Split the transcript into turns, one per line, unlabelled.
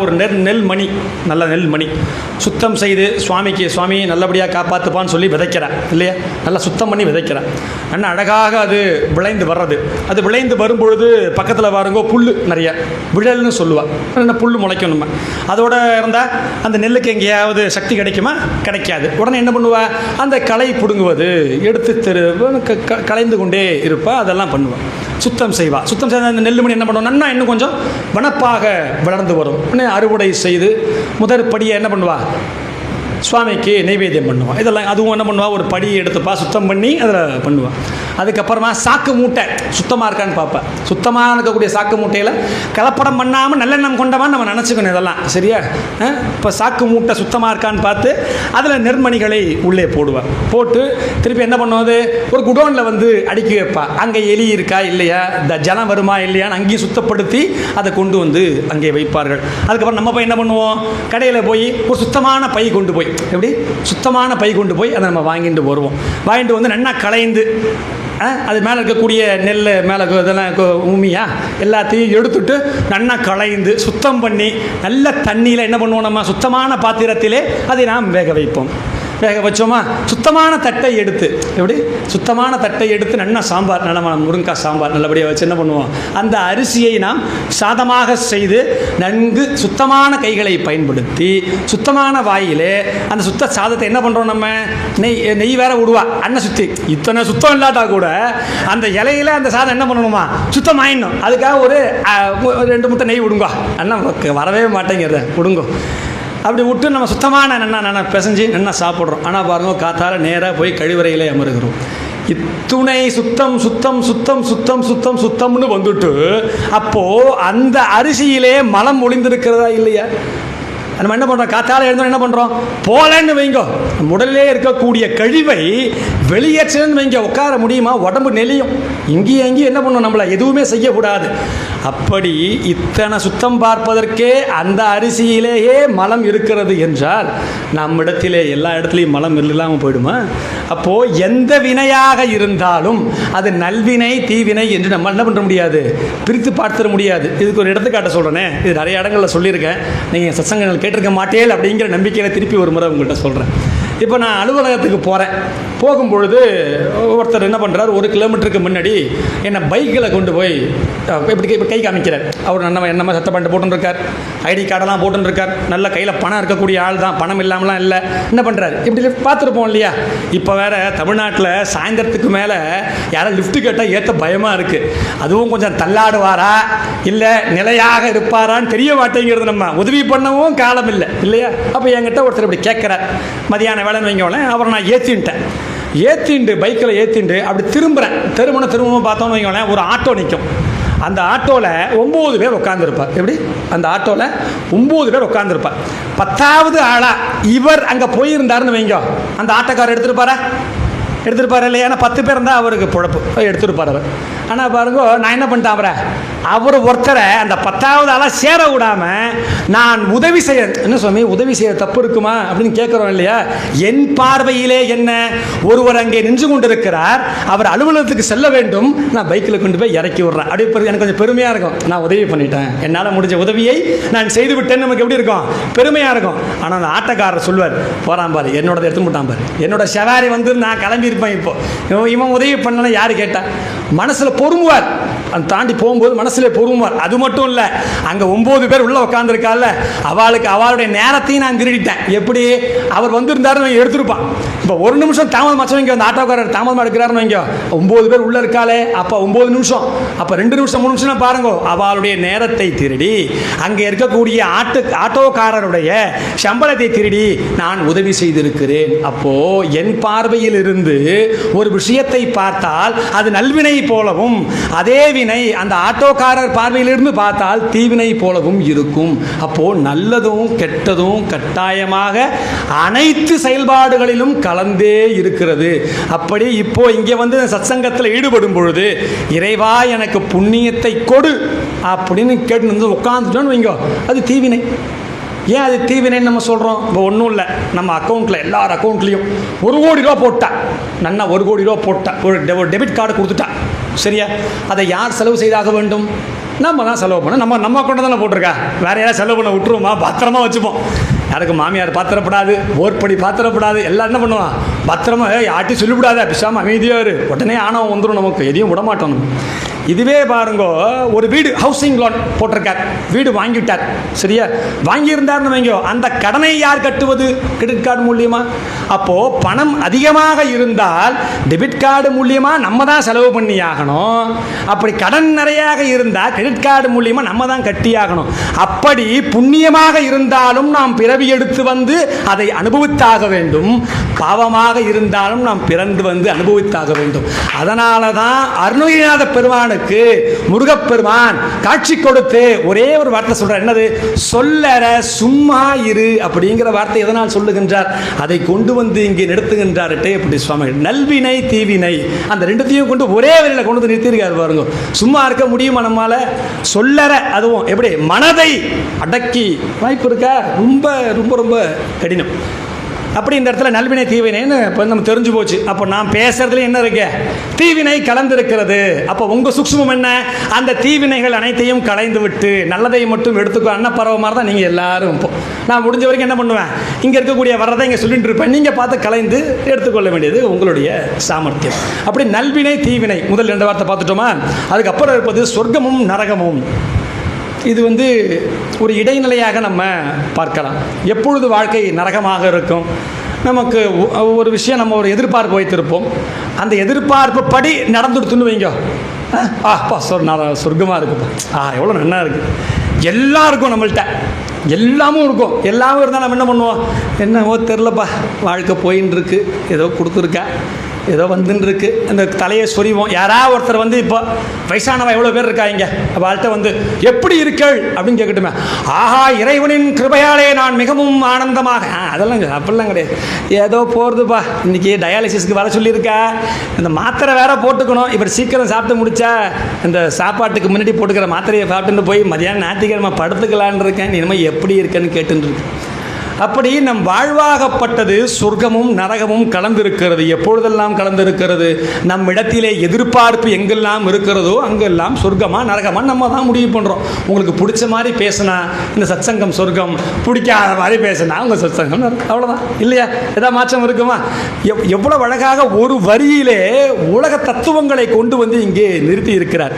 ஒரு நெல் மணி, நல்ல நெல் மணி சுத்தம் செய்து சுவாமிக்கு சுவாமி நல்லபடியாக காப்பாற்றுப்பான்னு சொல்லி விதைக்கிறேன் இல்லையா, நல்லா சுத்தம் பண்ணி விதைக்கிறேன். நல்லா அழகாக அது விளைந்து வர்றது. அது விளைந்து வரும்பொழுது பக்கத்தில் பாருங்க புல் நிறைய விழல்னு சொல்லுவாள், என்ன புல் முளைக்கும். நம்ம அதோட இருந்தால் அந்த நெல்லுக்கு எங்கேயாவது சக்தி கிடைக்குமா? கிடைக்காது. உடனே என்ன பண்ணுவா? அந்த களை பிடுங்குவது, எடுத்து களைந்து கொண்டே இருப்பா. அதெல்லாம் பண்ணுவாள், சுத்தம் செய்வா. சுத்தம் செய்த அந்த நெல் மணி என்ன பண்ணுவோம், நன்னா இன்னும் கொஞ்சம் வனப்பாக வளர்ந்து வரும். அறுவடை செய்து முதற் படியை என்ன பண்ணுவா? சுவாமிக்கு நைவேத்தியம் பண்ணுவாள். இதெல்லாம் அதுவும் என்ன பண்ணுவாள்? ஒரு படியை எடுத்துப்பா, சுத்தம் பண்ணி அதில் பண்ணுவாள். அதுக்கப்புறமா சாக்கு மூட்டை சுத்தமாக இருக்கான்னு பார்ப்பேன். சுத்தமாக இருக்கக்கூடிய சாக்கு மூட்டையில் கலப்படம் பண்ணாமல் நல்லெண்ணம் கொண்டவான்னு நம்ம நினச்சிக்கணும். இதெல்லாம் சரியா? இப்போ சாக்கு மூட்டை சுத்தமாக இருக்கான்னு பார்த்து அதில் நெற்மணிகளை உள்ளே போடுவேன். போட்டு திருப்பி என்ன பண்ணுவது? ஒரு குடோனில் வந்து அடுக்கி வைப்பா. அங்கே எலி இருக்கா இல்லையா, இந்த ஜலம் வருமா இல்லையான்னு அங்கேயும் சுத்தப்படுத்தி அதை கொண்டு வந்து அங்கே வைப்பார்கள். அதுக்கப்புறம் நம்ம போய் என்ன பண்ணுவோம்? கடையில் போய் ஒரு சுத்தமான பை கொண்டு போய், எப்படி சுத்தமான பை கொண்டு போய் அதை நம்ம வாங்கிட்டு வருவோம். வாங்கிட்டு வந்து நல்லா களைந்து அது மேலே இருக்கக்கூடிய நெல் மேலே இதெல்லாம் உமியா எல்லாத்தையும் எடுத்துட்டு நல்லா களைந்து சுத்தம் பண்ணி நல்ல தண்ணியில் என்ன பண்ணுவோம்? நம்ம சுத்தமான பாத்திரத்திலே அதை நாம் வேக வைப்போம். வேக வச்சோமா, சுத்தமான தட்டை எடுத்து, எப்படி சுத்தமான தட்டை எடுத்து நல்லா சாம்பார், நல்ல முருங்கைக்காய் சாம்பார் நல்லபடியாக வச்சு என்ன பண்ணுவோம்? அந்த அரிசியை நாம் சாதமாக செய்து நன்கு சுத்தமான கைகளை பயன்படுத்தி சுத்தமான வாயிலே அந்த சுத்த சாதத்தை என்ன பண்ணுறோம்? நம்ம நெய் வேற விடுவா அண்ணன் சுற்றி. இத்தனை சுத்தம் இல்லாட்டா கூட அந்த இலையில அந்த சாதம் என்ன பண்ணணுமா? சுத்தம் ஆயிடணும். அதுக்காக ஒரு 2 முட்டை நெய் விடுங்கோ. அண்ணன் வரவே மாட்டேங்கிறத விடுங்கோ. அப்படி விட்டு நம்ம சுத்தமான நல்லா பிசைஞ்சு நல்லா சாப்பிட்றோம். ஆனால் பாருங்க, காத்தால நேராக போய் கழிவறையிலே அமருகிறோம். இத்துணை சுத்தம் சுத்தம் சுத்தம் சுத்தம் சுத்தம் சுத்தம்னு வந்துட்டு அப்போது அந்த அரிசியிலே மலம் ஒளிந்திருக்கிறதா இல்லையா? நம்ம என்ன பண்ணுறோம்? காத்தால எழுந்தோம் என்ன பண்ணுறோம்? போலன்னு வைங்கோ, உடலிலே இருக்கக்கூடிய கழிவை வெளியேற்றன்னு வைங்க, உட்கார முடியுமா? உடம்பு நெளியும். இங்கேயும் எங்கேயும் என்ன பண்ணுவோம்? நம்மளை எதுவுமே செய்யக்கூடாது. அப்படி இத்தனை சுத்தம் பார்ப்பதற்கே அந்த அரிசியிலேயே மலம் இருக்கிறது என்றால் நம்மிடத்திலே எல்லா இடத்துலையும் மலம் இல்லாமல் போயிடுமா? அப்போது எந்த வினையாக இருந்தாலும் அது நல்வினை தீவினை என்று நம்ம என்ன பண்ண முடியாது, பிரித்து பார்த்துட முடியாது. இதுக்கு ஒரு எடுத்துக்காட்ட சொல்கிறேனே, இது நிறைய இடங்களில் சொல்லியிருக்கேன், நீங்கள் சத்சங்கங்கள் கேட்டிருக்க மாட்டேன் அப்படிங்கிற நம்பிக்கையில் திருப்பி ஒரு முறை உங்கள்கிட்ட சொல்கிறேன். இப்போ நான் அலுவலகத்துக்கு போகிறேன். போகும்பொழுது ஒருத்தர் என்ன பண்ணுறார், 1 கிலோமீட்டருக்கு முன்னாடி என்னை பைக்கில் கொண்டு போய் இப்படி கை காமிக்கிறார். அவர் என்னமா சத்த பண்ணிட்டு போட்டுருக்கார், ஐடி கார்டெல்லாம் போட்டுருக்கார், நல்ல கையில் பணம் இருக்கக்கூடிய ஆள் தான், பணம் இல்லாமலாம் இல்லை. என்ன பண்ணுறாரு? இப்படி பார்த்துருப்போம் இல்லையா? இப்போ வேறு தமிழ்நாட்டில் சாயந்தரத்துக்கு மேலே யாரும் லிஃப்ட்டு கேட்டால் ஏற்ற பயமாக இருக்குது. அதுவும் கொஞ்சம் தள்ளாடுவாரா இல்லை நிலையாக இருப்பாரான்னு தெரிய மாட்டேங்கிறது. நம்ம உதவி பண்ணவும் காலம் இல்லை இல்லையா? அப்போ என்கிட்ட ஒருத்தர் இப்படி கேட்குறார். மதியான வேலைன்னு வைங்கோல, அவரை நான் ஏற்றிண்டு பைக்கில் ஏற்றிண்டு அப்படி திரும்புகிறேன். திரும்பவும் பார்த்தோன்னு வைங்களேன், ஒரு ஆட்டோ நிற்கும். அந்த ஆட்டோவில் 9 பேர் உட்காந்துருப்பார். எப்படி? அந்த ஆட்டோவில் 9 பேர் உட்காந்துருப்பார். 10வது ஆளாக இவர் அங்கே போயிருந்தாருன்னு வைங்க, அந்த ஆட்டோக்காரர் எடுத்துருப்பார் இல்லையா? ஏன்னா 10 பேர் இருந்தால் அவருக்கு பொழப்பு, எடுத்துருப்பார் அவர். ஆனால் பாருங்க, நான் என்ன பண்ணிட்டேன், அவர் ஒருத்தரை அந்த 10வது ஆளாக சேர விடாமல் நான் உதவி செய்ய, என்ன சுவாமி உதவி செய்ய தப்பு இருக்குமா அப்படின்னு கேட்குறோம் இல்லையா? என் பார்வையிலே என்ன, ஒருவர் அங்கே நின்று கொண்டிருக்கிறார், அவர் அலுவலகத்துக்கு செல்ல வேண்டும், நான் பைக்கில் கொண்டு போய் இறக்கி விட்றேன். அப்படி எனக்கு கொஞ்சம் பெருமையாக இருக்கும், நான் உதவி பண்ணிட்டேன், என்னால் முடிஞ்ச உதவியை நான் செய்து விட்டேன்னு நமக்கு எப்படி இருக்கும்? பெருமையாக இருக்கும். ஆனால் அந்த ஆட்டக்காரர் சொல்வார், போகிறான் பாரு, என்னோட எடுத்து விட்டான் பாரு, என்னோட சவாரி வந்து நான் கிளம்பியிருப்பேன். இப்போ இவன் உதவி பண்ணனா யாரு கேட்டா? மனசில் பொறுமுவார். அந்த தாண்டி போகும்போது மனசுல பொறுமுவார். அது மட்டும் இல்லை, அங்கே 9 பேர் உள்ள உட்காந்துருக்கால, அவளுடைய நேரத்தையும் நான் திருடிட்டேன். எப்படி? அவர் வந்திருந்தாருன்னு எடுத்துருப்பான். இப்போ 1 நிமிஷம் தாமதமாச்சும் வைங்க, அந்த ஆட்டோக்காரர் தாமதமாக எடுக்கிறாருன்னு வைங்க, 9 பேர் உள்ள இருக்காளே, அப்போ 9 நிமிஷம், அப்போ 2 நிமிஷம் 3 நிமிஷம் பாருங்க, அவளுடைய நேரத்தை திருடி அங்கே இருக்கக்கூடிய ஆட்டோக்காரருடைய சம்பளத்தை திருடி நான் உதவி செய்திருக்கிறேன். அப்போ என் பார்வையில் இருந்து ஒரு விஷயத்தை பார்த்தால் அது நல்வினை போலவும், அதே வினை அந்த ஆட்டோக்காரர் பார்வையிலிருந்து பார்த்தால் தீவினை போலவும் இருக்கும். அப்போ நல்லதும் கெட்டதும் கட்டாயமாக அனைத்து செயல்பாடுகளிலும் கலந்தே இருக்கிறது. அப்படி இப்போ இங்கே வந்து சத்சங்கத்தில் ஈடுபடும் பொழுது இறைவா எனக்கு புண்ணியத்தை கொடு அப்படின்னு கேட்டு வந்து உட்காந்துட்டோன்னு வைங்க, அது தீவினை. ஏன் அது தீவினைன்னு நம்ம சொல்கிறோம்? இப்போ ஒன்றும் இல்லை, நம்ம அக்கௌண்ட்டில் எல்லார் அக்கௌண்ட்லேயும் 1 கோடி ரூபா போட்டா, நன்னா 1 கோடி ரூபா போட்டா, ஒரு டெபிட் கார்டு கொடுத்துட்டா, சரியா? அதை யார் செலவு செய்தாக வேண்டும்? நம்ம தான் செலவு பண்ண, நம்ம கொண்டு தானே போட்டிருக்கா, வேற யாராவது செலவு பண்ண விட்டுருவோமா? பத்திரமா வச்சுப்போம். யாருக்கு மாமியார் பாத்திரப்படாது, ஓர்படி பாத்திரப்படாது, எல்லாம் என்ன பண்ணுவான், பத்திரமா யார்ட்டையும் சொல்லிவிடாத, பிசாம அமைதியாக இரு, உடனே ஆணவம் வந்துடும், நமக்கு எதையும் விட மாட்டோம். இதுவே பாருங்கோ, ஒரு வீடு ஹவுசிங் லோன் போட்டிருக்கார், வீடு வாங்கிவிட்டார், சரியா, வாங்கியிருந்தார்னு வைங்கோ, அந்த கடனை யார் கட்டுவது? கிரெடிட் கார்டு மூலியமா. அப்போது பணம் அதிகமாக இருந்தால் டெபிட் கார்டு மூலியமாக நம்ம தான் செலவு பண்ணி ஆகணும். அப்படி கடன் நிறையாக இருந்தால் கிரெடிட் கார்டு மூலியமாக நம்ம தான் கட்டி ஆகணும். அப்படி புண்ணியமாக இருந்தாலும் நாம் பிறவி எடுத்து வந்து அதை அனுபவித்தாக வேண்டும், பாவமாக இருந்தாலும் நாம் பிறந்து வந்து அனுபவித்தாக வேண்டும். அதனால தான் அருணகிரிநாத பெருமானுக்கு முருகப்பெருமான் காட்சி கொடுத்து ஒரே ஒரு வார்த்தை சொல்றார், என்னது? சொல்லற சும்மா இரு அப்படிங்கிற வார்த்தை எதனால் சொல்லுகின்றார்? அதை கொண்டு வந்து இங்கே நிறுத்துகின்றார் அப்படி சுவாமி. நல்வினை தீவினை அந்த ரெண்டுத்தையும் கொண்டு ஒரே வரையில் கொண்டு வந்து நிறுத்திருக்காரு பாருங்க. சும்மா இருக்க முடியுமா நம்மால? சொல்லற, அதுவும் எப்படி மனதை அடக்கி வாய்ப்பு இருக்கா? ரொம்ப ரொம்ப ரொம்ப கடினம். அப்படி இந்த இடத்துல நல்வினை தீவினைன்னு இப்போ நம்ம தெரிஞ்சு போச்சு. அப்போ நான் பேசுறதுல என்ன இருக்கு? தீவினை கலந்திருக்கிறது. அப்போ உங்கள் சூக்ஷ்மம் என்ன? அந்த தீவினைகள் அனைத்தையும் கலைந்து விட்டு நல்லதை மட்டும் எடுத்துக்கோ. அன்னப்பறவை மாதிரி தான் நீங்கள் எல்லாரும். இப்போ நான் முடிஞ்ச வரைக்கும் என்ன பண்ணுவேன், இங்கே இருக்கக்கூடிய வர்றதை இங்கே சொல்லிட்டு இருப்பேன், நீங்கள் பார்த்து கலைந்து எடுத்துக்கொள்ள வேண்டியது உங்களுடைய சாமர்த்தியம். அப்படி நல்வினை தீவினை முதல் 2 வார்த்தை பார்த்துட்டோமா? அதுக்கப்புறம் இருப்பது சொர்க்கமும் நரகமும். இது ஒரு இடைநிலையாக நம்ம பார்க்கலாம். எப்பொழுது வாழ்க்கை நரகமாக இருக்கும்? நமக்கு ஒரு விஷயம், நம்ம ஒரு எதிர்பார்ப்பு வைத்திருப்போம், அந்த எதிர்பார்ப்பு படி நடந்துடுத்துன்னு வைங்க, அப்பா சொர்க்கமாக இருக்குப்பா, எவ்வளோ நல்லா இருக்குது, எல்லாம் இருக்கும், நம்மள்கிட்ட எல்லாமும் இருக்கும். எல்லாமும் இருந்தால் நம்ம என்ன பண்ணுவோம்? என்னவோ தெரிலப்பா, வாழ்க்கை போயின்னு இருக்கு, ஏதோ கொடுத்துருக்கா, ஏதோ வந்துன்னு இருக்கு, அந்த தலையை சொறிவோம். யாராவது ஒருத்தர் இப்போ வயசானவா எவ்வளோ பேர் இருக்காங்க, அவள்கிட்ட எப்படி இருக்கள் அப்படின்னு கேட்கட்டுமே, ஆஹா இறைவனின் கிருபையாலே நான் மிகவும் ஆனந்தமாக, அதெல்லாம் அப்படிலாம் கிடையாது, ஏதோ போகிறதுப்பா, இன்றைக்கி டயாலிசிஸ்க்கு வர சொல்லியிருக்கா, இந்த மாத்திரை வேற போட்டுக்கணும், இவர் சீக்கிரம் சாப்பிட்டு முடிச்சா இந்த சாப்பாட்டுக்கு முன்னாடி போட்டுக்கிற மாத்திரையை சாப்பிட்டுன்னு போய் மதியானம் ஞாயிற்றுக்கிழமை படுத்துக்கலான்னு இருக்கேன், இனிமேல் எப்படி இருக்கேன்னு கேட்டுன்னு இருக்கு. அப்படி நம் வாழ்வாகப்பட்டது சொர்க்கமும் நரகமும் கலந்திருக்கிறது. எப்பொழுதெல்லாம் கலந்திருக்கிறது? நம் இடத்திலே எதிர்பார்ப்பு எங்கெல்லாம் இருக்கிறதோ அங்கெல்லாம் சொர்க்கமா நரகமா நம்ம தான் முடிவு பண்ணுறோம். உங்களுக்கு பிடிச்ச மாதிரி பேசினா இந்த சத்சங்கம் சொர்க்கம், பிடிக்காத மாதிரி பேசினா உங்கள் சத்சங்கம், அவ்வளோதான் இல்லையா? ஏதாவது மாற்றம் இருக்குமா? எவ்வளவு அழகாக ஒரு வரியிலே உலக தத்துவங்களை கொண்டு வந்து இங்கே நிறுத்தி இருக்கிறார்.